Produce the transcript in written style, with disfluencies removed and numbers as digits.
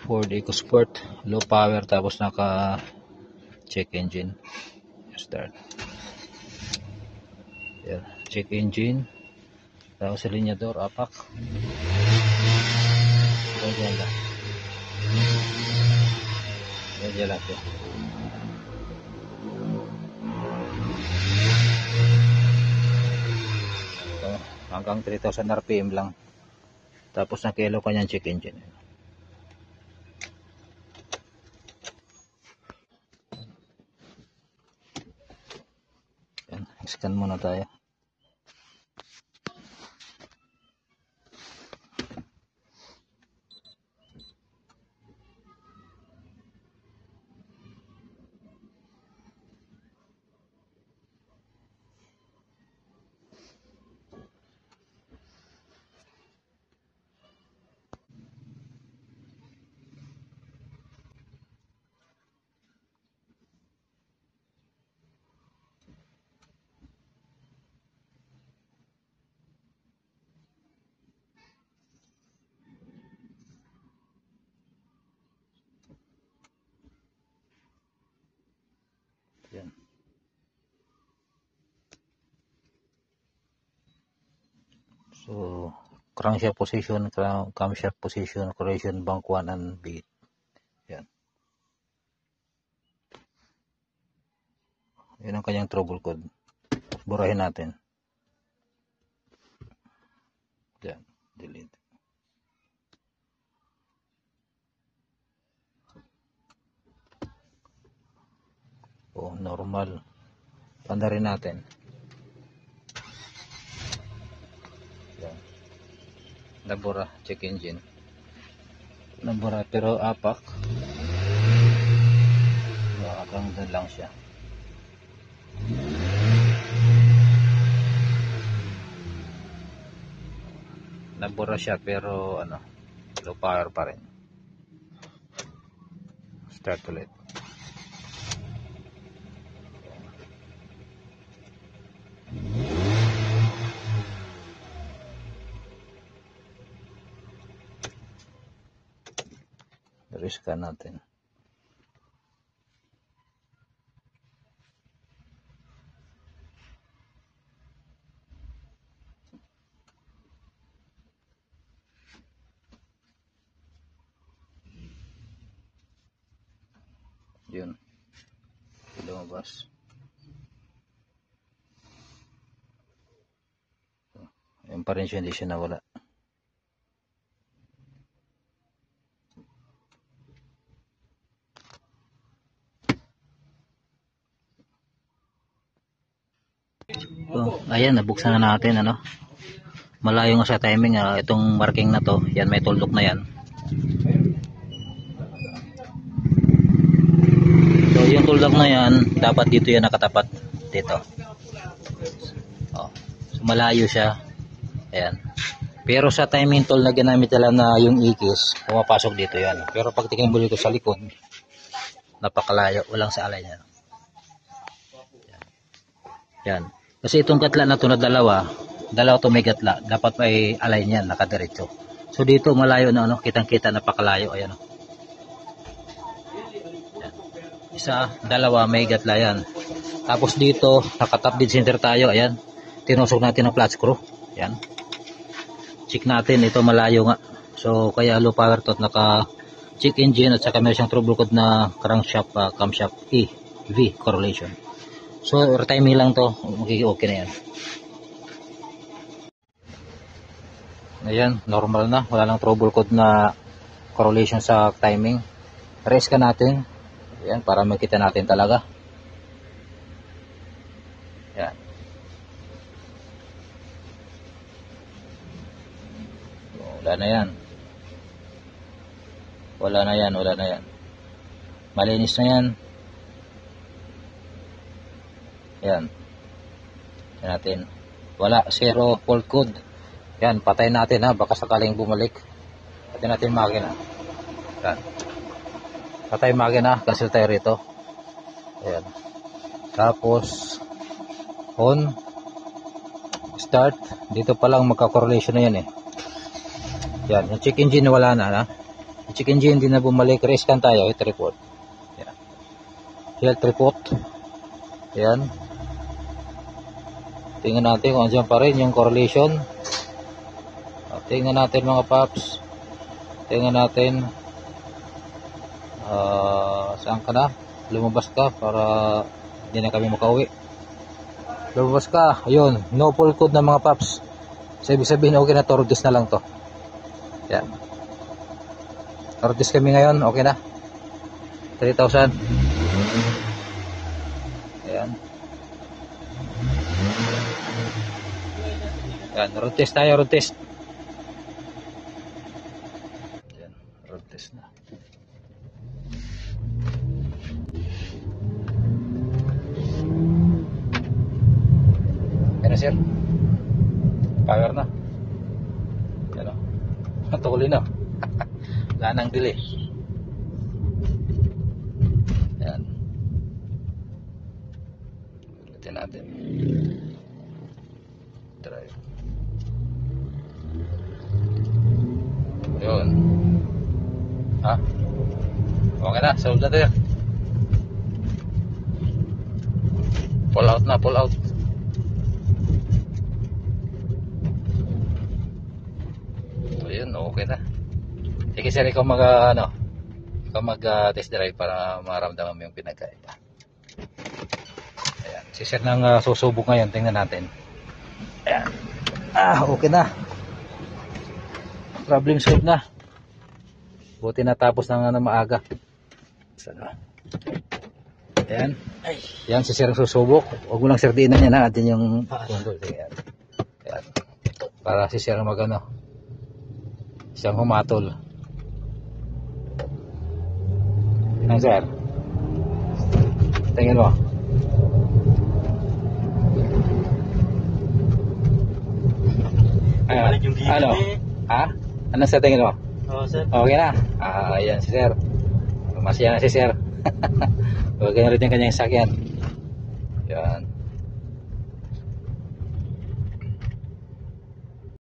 Ford EcoSport, low power, tapos naka check engine. Start. Yan, check engine. Tapos sa linyador, apak. Ganyan lang. Ganyan lang siya. Ito, hanggang 3,000 RPM lang. Tapos nakilo kanyang check engine. Yan, scan muna tayo. Yan. So, crankshaft position, camshaft position, correction, bank 1 and beat. Yan. Yan ang kanyang trouble code. Burahin natin. Yan. Delete. Oh, normal. Tanda rin natin. Yan. Nabura, check engine. Nabura, pero apak. Hanggang doon lang siya. Nabura siya, pero ano, low power pa rin. Start ulit. Riskan natin. Yun. Lumabas. Yung pa rin siya, hindi siya nawala. So, ayan, nabuksan na natin, ano. Malayo nga sa timing, itong marking na to. Yan, may tuldok na yan. So, yung tuldok na yan, dapat dito yan nakatapat. Dito. Oh. So, malayo siya. Ayan. Pero sa timing tool na ginamit nila na yung ikis, pumapasok dito yan. Pero pag tingin mo dito sa likod, napakalayo. Walang sa alay niya. Yan. Yan. Kasi itong gatla na ito na dalawa ito may gatla. Dapat may alay niyan, nakadiretso. So dito malayo na, ano, kitang-kita, napakalayo. Ayan. Yan. Isa, dalawa, may gatla yan. Tapos dito, nakatap dead center tayo. Ayan. Tinusok natin ang flat screw. Yan. Check natin, ito malayo nga. So kaya low power to, naka check engine at saka meron siyang trouble code na crankshaft, camshaft V correlation. So retiming lang to, okay na yan. Ayan, normal na, wala lang trouble code na correlation sa timing. Rest ka natin. Ayan, para makita natin talaga. Ayan. Wala na yan. Wala na yan. Malinis na yan. Yan. Yan natin. Wala, zero fault code. Yan, patayin natin, ha, baka sakaling bumalik. Patayin natin makina. Yan. Patayin makina, cancel tayo rito. Ayan. Tapos on, start. Dito pa lang magka-correlation na yan, eh. Yan, yung check engine wala na, ha? check engine, hindi na bumalik. Rescan tayo, health report. Yan. Health report. Yan. Tingnan natin kung andyan pa rin yung correlation. Tingnan natin mga paps. Tingnan natin. Saan ka na? Lumabas ka para hindi na kami makauwi. Lumabas ka. Ayun. No full code na mga paps. So, ibig sabihin okay na to. Rodis na lang to. Yan. Rodis kami ngayon. Okay na. 3,000. Ayan. Yan. Road test tayo. Road test. Yan. Road test na. Yan na sir. Power na. Yan o. Tuloy na. Wala nang delay. Yan. Ulitin natin. Drive. Yun. Ha? Okay na. Solve na tayo. Pull out na. Pull out. Ayun. Okay na. Sige sir, ikaw mag test drive para maramdaman mo yung pinagkaiba. Ayan, si sir nang susubok ngayon, tingnan natin. Ayan. Okay na. Problem solved na. Buti natapos ng maaga. Sana. Ayan. Ayan, si sir ang susubok. Huwag mo lang sir diinan yan ha, natin yung control. Ayan. Ayan. Para si sir siyang humatol. Ayan sir. Tingin mo. Ano? Ha? Ano sa tingin mo? Oo, sir. Okay na. Ayan si sir. Masaya na si sir. Huwag ganyan rin yung kanyang sakyan. Yan.